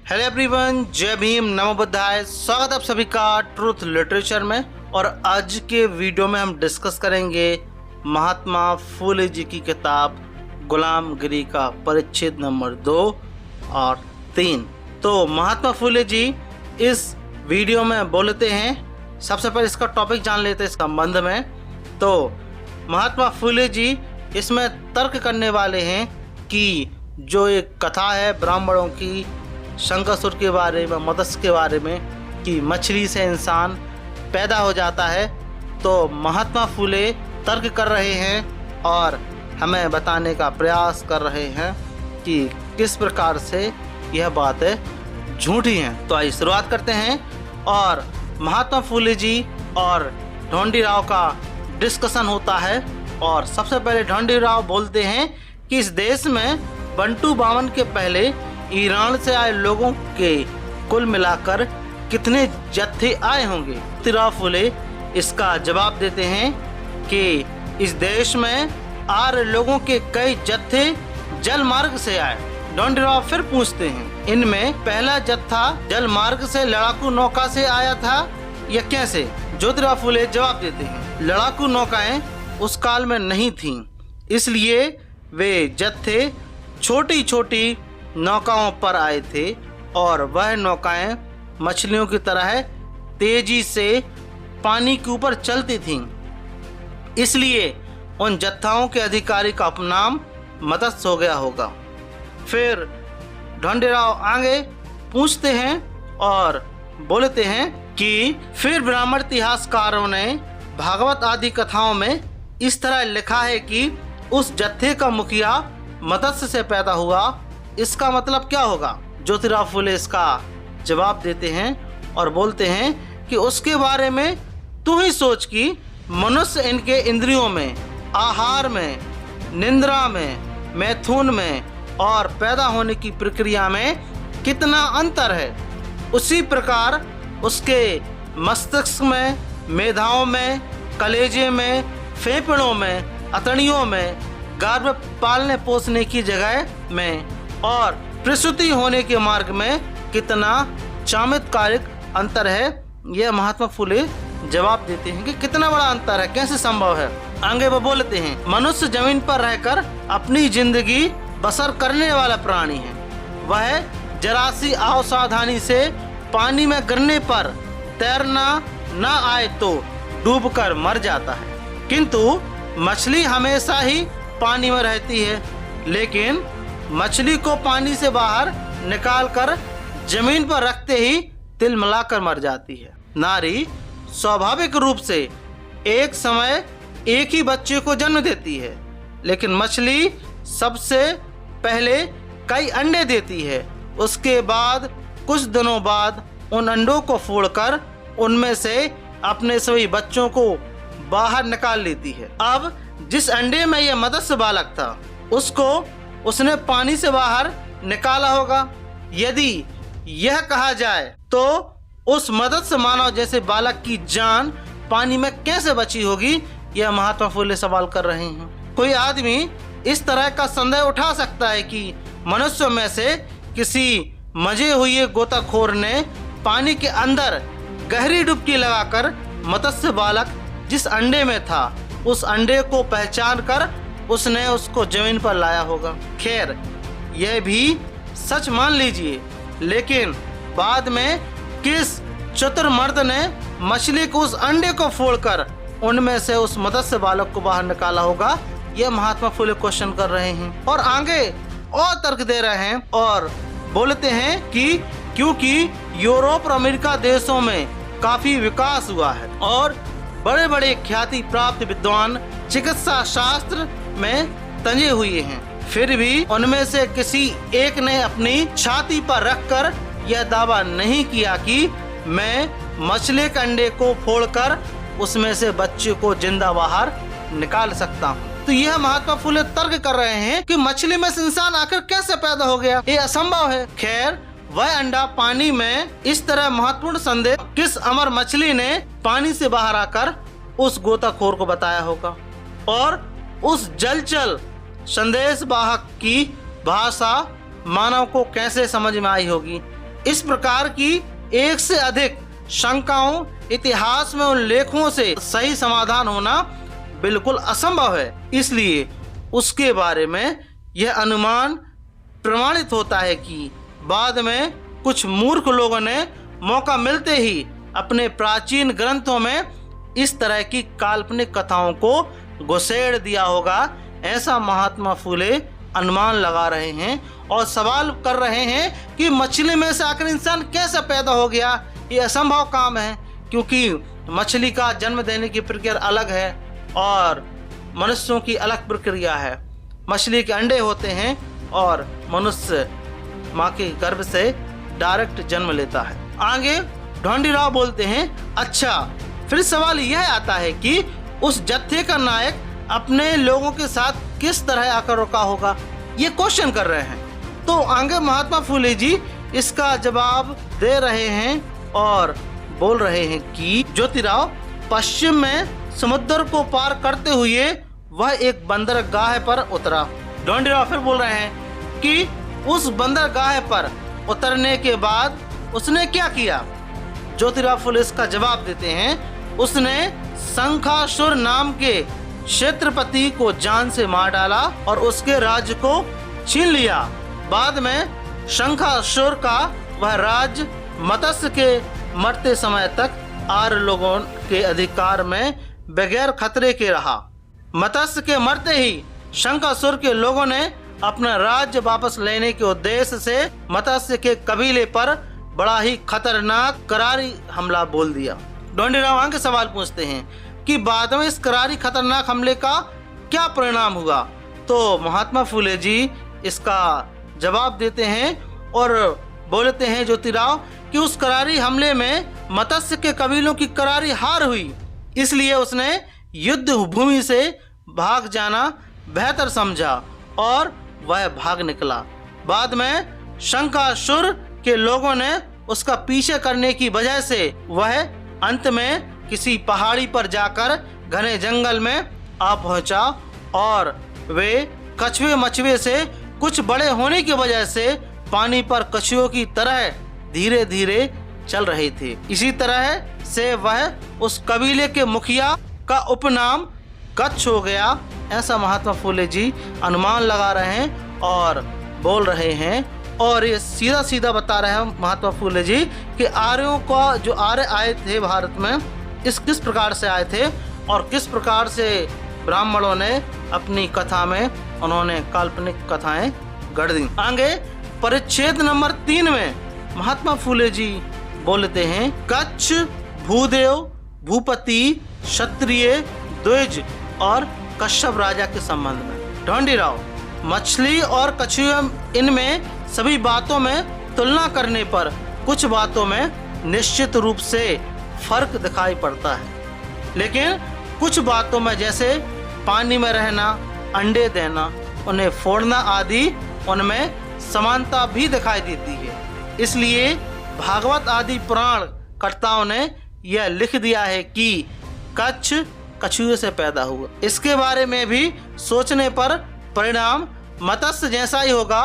Hello everyone, जय भीम, नमो बुद्धाय। स्वागत आप सभी का ट्रूथ लिटरेचर में। और आज के वीडियो में हम डिस्कस करेंगे महात्मा फूले जी की किताब गुलामगिरी का परिच्छेद नंबर 2 और 3। तो महात्मा फूले जी इस वीडियो में बोलते हैं। सबसे पहले इसका टॉपिक जान लेते हैं इस संबंध में। तो महात्मा फूले जी इसमें तर्क करने वाले हैं कि जो एक कथा है ब्राह्मणों की शंकासुर के बारे में, मत्स्य के बारे में, कि मछली से इंसान पैदा हो जाता है, तो महात्मा फूले तर्क कर रहे हैं और हमें बताने का प्रयास कर रहे हैं कि किस प्रकार से यह बातें झूठी हैं। तो आइए शुरुआत करते हैं और महात्मा फूले जी और ढोंडीराव का डिस्कशन होता है। और सबसे पहले ढोंडीराव बोलते हैं कि इस देश में बंटू बावन के पहले ईरान से आए लोगों के कुल मिलाकर कितने जत्थे आए होंगे। ढोंडीराव फूले इसका जवाब देते हैं कि इस देश में आ रहे लोगों के कई जत्थे जल मार्ग से आए। ढोंडीराव फिर पूछते हैं, इनमें पहला जत्था जल मार्ग से लड़ाकू नौका से आया था या कैसे? ज्योतिराव फूले जवाब देते हैं, लड़ाकू नौकाएं उस काल में नहीं थीं, इसलिए वे जत्थे छोटी छोटी नौकाओं पर आए थे और वह नौकाएं मछलियों की तरह तेजी से पानी के ऊपर चलती थीं, इसलिए उन जत्थाओं के अधिकारी का उपनाम मत्स्य हो गया होगा। फिर ढोंडीराव आगे पूछते हैं और बोलते हैं कि फिर ब्राह्मण इतिहासकारों ने भागवत आदि कथाओं में इस तरह लिखा है कि उस जत्थे का मुखिया मत्स्य से पैदा हुआ, इसका मतलब क्या होगा? ज्योतिराव फूले इसका जवाब देते हैं और बोलते हैं कि उसके बारे में तू ही सोच कि मनुष्य इनके इंद्रियों में, आहार में, निंद्रा में, मैथुन में और पैदा होने की प्रक्रिया में कितना अंतर है। उसी प्रकार उसके मस्तिष्क में, मेधाओं में, कलेजे में, फेफड़ों में, अतड़ियों में, गर्भ पालने पोसने की जगह में और प्रसूति होने के मार्ग में कितना चमत्कारिक अंतर है। यह महात्मा फूले जवाब देते हैं कि कितना बड़ा अंतर है, कैसे संभव है। आगे वो बोलते हैं, मनुष्य जमीन पर रहकर अपनी जिंदगी बसर करने वाला प्राणी है। वह जरा सी असावधानी से पानी में गिरने पर तैरना न आए तो डूबकर मर जाता है, किंतु मछली हमेशा ही पानी में रहती है, लेकिन मछली को पानी से बाहर निकालकर जमीन पर रखते ही तिलमिलाकर मर जाती है। नारी स्वाभाविक रूप से एक समय एक ही बच्चे को जन्म देती है, लेकिन मछली सबसे पहले कई अंडे देती है। उसके बाद कुछ दिनों बाद उन अंडों को फोड़कर उनमें से अपने सभी बच्चों को बाहर निकाल लेती है। अब जिस अंडे में यह मत्स्य बालक था, उसको उसने पानी से बाहर निकाला होगा। यदि यह कहा जाए तो उस मत्स्य मानव जैसे बालक की जान पानी में कैसे बची होगी? यह महात्मा फूले सवाल कर रहे हैं। कोई आदमी इस तरह का संदेह उठा सकता है कि मनुष्यों में से किसी मजे हुए गोताखोर ने पानी के अंदर गहरी डुबकी लगाकर मत्स्य बालक जिस अंडे में था, उस अंडे को पहचान कर उसने उसको जमीन पर लाया होगा। खैर, यह भी सच मान लीजिए, लेकिन बाद में किस चतुर मर्द ने मछली को उस अंडे को फोड़कर उनमें से उस मत्स्य बालक को बाहर निकाला होगा? यह महात्मा फूले क्वेश्चन कर रहे हैं और आगे और तर्क दे रहे हैं और बोलते हैं कि क्योंकि यूरोप और अमेरिका देशों में काफी विकास हुआ है और बड़े बड़े ख्याति प्राप्त विद्वान चिकित्सा शास्त्र में तंजे हुए हैं, फिर भी उनमें से किसी एक ने अपनी छाती पर रखकर यह दावा नहीं किया कि मैं मछली के अंडे को फोड़कर उसमें से बच्चे को जिंदा बाहर निकाल सकता हूँ। तो यह महात्मा फूले तर्क कर रहे हैं कि मछली में से इंसान आखिर कैसे पैदा हो गया, ये असंभव है। खैर, वह अंडा पानी में, इस तरह महत्वपूर्ण संदेश किस अमर मछली ने पानी से बाहर आकर उस गोताखोर को बताया होगा और उस जलचल संदेश वाहक की भाषा मानव को कैसे समझ में आई होगी? इस प्रकार की एक से अधिक शंकाओं इतिहास में उन लेखों से सही समाधान होना बिल्कुल असंभव है। इसलिए उसके बारे में यह अनुमान प्रमाणित होता है कि बाद में कुछ मूर्ख लोगों ने मौका मिलते ही अपने प्राचीन ग्रंथों में इस तरह की काल्पनिक कथाओं को घुसेड़ दिया होगा। ऐसा महात्मा फूले अनुमान लगा रहे हैं और सवाल कर रहे हैं कि मछली में से आखिर इंसान कैसे पैदा हो गया। ये असंभव काम है, क्योंकि मछली का जन्म देने की प्रक्रिया अलग है और मनुष्यों की अलग प्रक्रिया है। मछली के अंडे होते हैं और मनुष्य माँ के गर्भ से डायरेक्ट जन्म लेता है। आगे ढोंडीराव बोलते हैं, अच्छा फिर सवाल यह आता है कि उस जत्थे का नायक अपने लोगों के साथ किस तरह आकर रुका होगा। ये क्वेश्चन कर रहे हैं। तो आगे महात्मा फूले जी इसका जवाब दे रहे हैं और बोल रहे हैं कि ज्योतिराव पश्चिम में समुद्र को पार करते हुए वह एक बंदरगाह पर उतरा। ढोंडीराव फिर बोल रहे हैं कि उस बंदरगाह पर उतरने के बाद उसने क्या किया। ज्योतिराव फूले इसका जवाब देते हैं, उसने शंखासुर नाम के क्षेत्रपति को जान से मार डाला और उसके राज्य को छीन लिया। बाद में शंखासुर का वह राज्य मत्स्य के मरते समय तक आर्य लोगों के अधिकार में बगैर खतरे के रहा। मत्स्य के मरते ही शंखासुर के लोगों ने अपना राज्य वापस लेने के उद्देश्य से मत्स्य के कबीले पर बड़ा ही खतरनाक करारी हमला बोल दिया। ढोंडीराव आगे सवाल पूछते हैं कि बाद में इस करारी खतरनाक हमले का क्या परिणाम हुआ। तो महात्मा फूले जी इसका जवाब देते हैं और बोलते हैं ज्योतिराव कि उस करारी हमले में मत्स्य के कबीलों की करारी हार हुई, इसलिए उसने युद्ध भूमि से भाग जाना बेहतर समझा और वह भाग निकला। बाद में शंखासुर के लोगों ने उसका पीछे करने की वजह से वह अंत में किसी पहाड़ी पर जाकर घने जंगल में आ पहुंचा और वे कछुए मछुए से कुछ बड़े होने की वजह से पानी पर कछुओं की तरह धीरे धीरे चल रहे थे। इसी तरह से वह उस कबीले के मुखिया का उपनाम कच्छ हो गया। ऐसा महात्मा फूले जी अनुमान लगा रहे हैं और बोल रहे हैं और ये सीधा सीधा बता रहे हैं महात्मा फूले जी कि आर्यों का जो आर्य आए थे भारत में किस प्रकार से आए थे और किस प्रकार से ब्राह्मणों ने अपनी कथा में उन्होंने काल्पनिक कथाएं गढ़ दी। आगे परिच्छेद नंबर 3 में महात्मा फूले जी बोलते हैं, कच्छ भूदेव भूपति क्षत्रिय द्विज और कश्यप राजा के संबंध में। ढोंडीराव मछली और कछुआ इनमें सभी बातों में तुलना करने पर कुछ बातों में निश्चित रूप से फर्क दिखाई पड़ता है, लेकिन कुछ बातों में जैसे पानी में रहना, अंडे देना, उन्हें फोड़ना आदि उनमें समानता भी दिखाई देती है। इसलिए भागवत आदि पुराण कर्ताओं ने यह लिख दिया है कि कच्छ कछुए से पैदा हुआ। इसके बारे में भी सोचने पर परिणाम मत्स्य जैसा ही होगा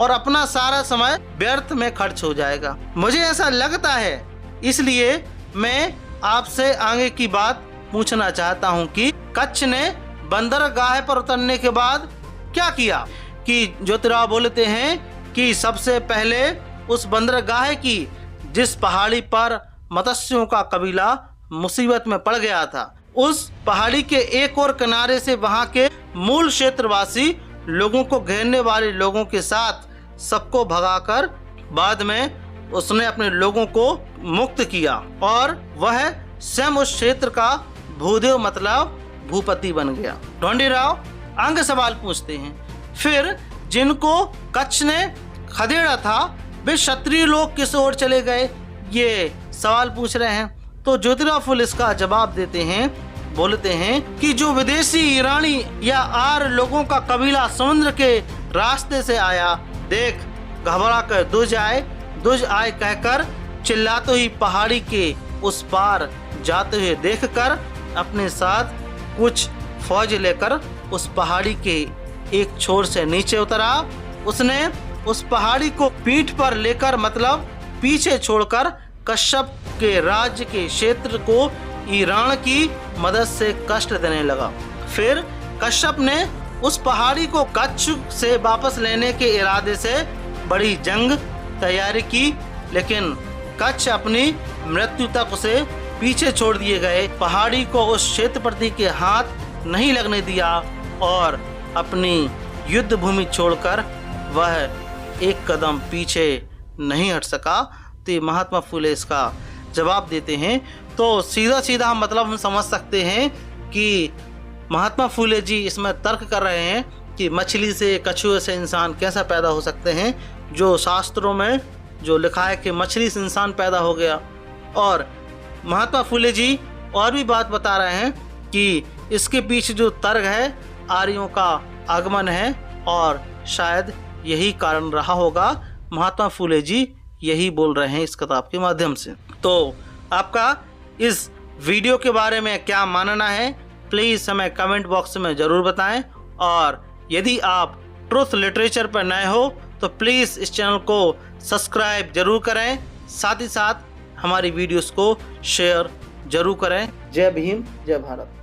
और अपना सारा समय व्यर्थ में खर्च हो जाएगा। मुझे ऐसा लगता है, इसलिए मैं आपसे आगे की बात पूछना चाहता हूं कि कच्छ ने बंदरगाह पर उतरने के बाद क्या किया। कि ज्योतिराव बोलते हैं कि सबसे पहले उस बंदरगाह की जिस पहाड़ी पर मत्स्यों का कबीला मुसीबत में पड़ गया था, उस पहाड़ी के एक और किनारे से वहां के मूल क्षेत्रवासी लोगों को घेरने वाले लोगों के साथ सबको भगाकर बाद में उसने अपने लोगों को मुक्त किया और वह स्वयं उस क्षेत्र का भूदेव मतलब भूपति बन गया। ढोंडीराव आगे सवाल पूछते हैं, फिर जिनको कच्छ ने खदेड़ा था वे क्षत्रिय लोग किस ओर चले गए, ये सवाल पूछ रहे हैं। तो ज्योतिराव फुले इसका जवाब देते हैं, बोलते हैं कि जो विदेशी ईरानी या आर्य लोगों का कबीला समुद्र के रास्ते से आया, देख घबरा कर दुज आए कहकर चिल्लाते ही पहाड़ी के उस पार जाते हुए देखकर अपने साथ कुछ फौज लेकर उस पहाड़ी के एक छोर से नीचे उतरा। उसने उस पहाड़ी को पीठ पर लेकर मतलब पीछे छोड़कर कश्यप के राज्य के क्षेत्र को ईरान की मदद से कष्ट देने लगा। फिर कश्यप ने उस पहाड़ी को कच्छ से वापस लेने के इरादे से बड़ी जंग तैयारी की, लेकिन कच्छ अपनी मृत्यु तक उसे पीछे छोड़ दिए गए। पहाड़ी को उस क्षेत्रपति के हाथ नहीं लगने दिया और अपनी युद्ध भूमि छोड़कर वह एक कदम पीछे नहीं हट सका। तो महात्मा फुले इसका जवाब देते हैं। तो सीधा सीधा मतलब हम समझ सकते हैं कि महात्मा फुले जी इसमें तर्क कर रहे हैं कि मछली से, कछुए से इंसान कैसा पैदा हो सकते हैं, जो शास्त्रों में जो लिखा है कि मछली से इंसान पैदा हो गया। और महात्मा फुले जी और भी बात बता रहे हैं कि इसके पीछे जो तर्क है आर्यों का आगमन है और शायद यही कारण रहा होगा। महात्मा फुले जी यही बोल रहे हैं इस किताब के माध्यम से। तो आपका इस वीडियो के बारे में क्या मानना है, प्लीज़ हमें कमेंट बॉक्स में ज़रूर बताएं। और यदि आप ट्रुथ लिटरेचर पर नए हो तो प्लीज़ इस चैनल को सब्सक्राइब जरूर करें, साथ ही साथ हमारी वीडियोस को शेयर जरूर करें। जय भीम, जय भारत।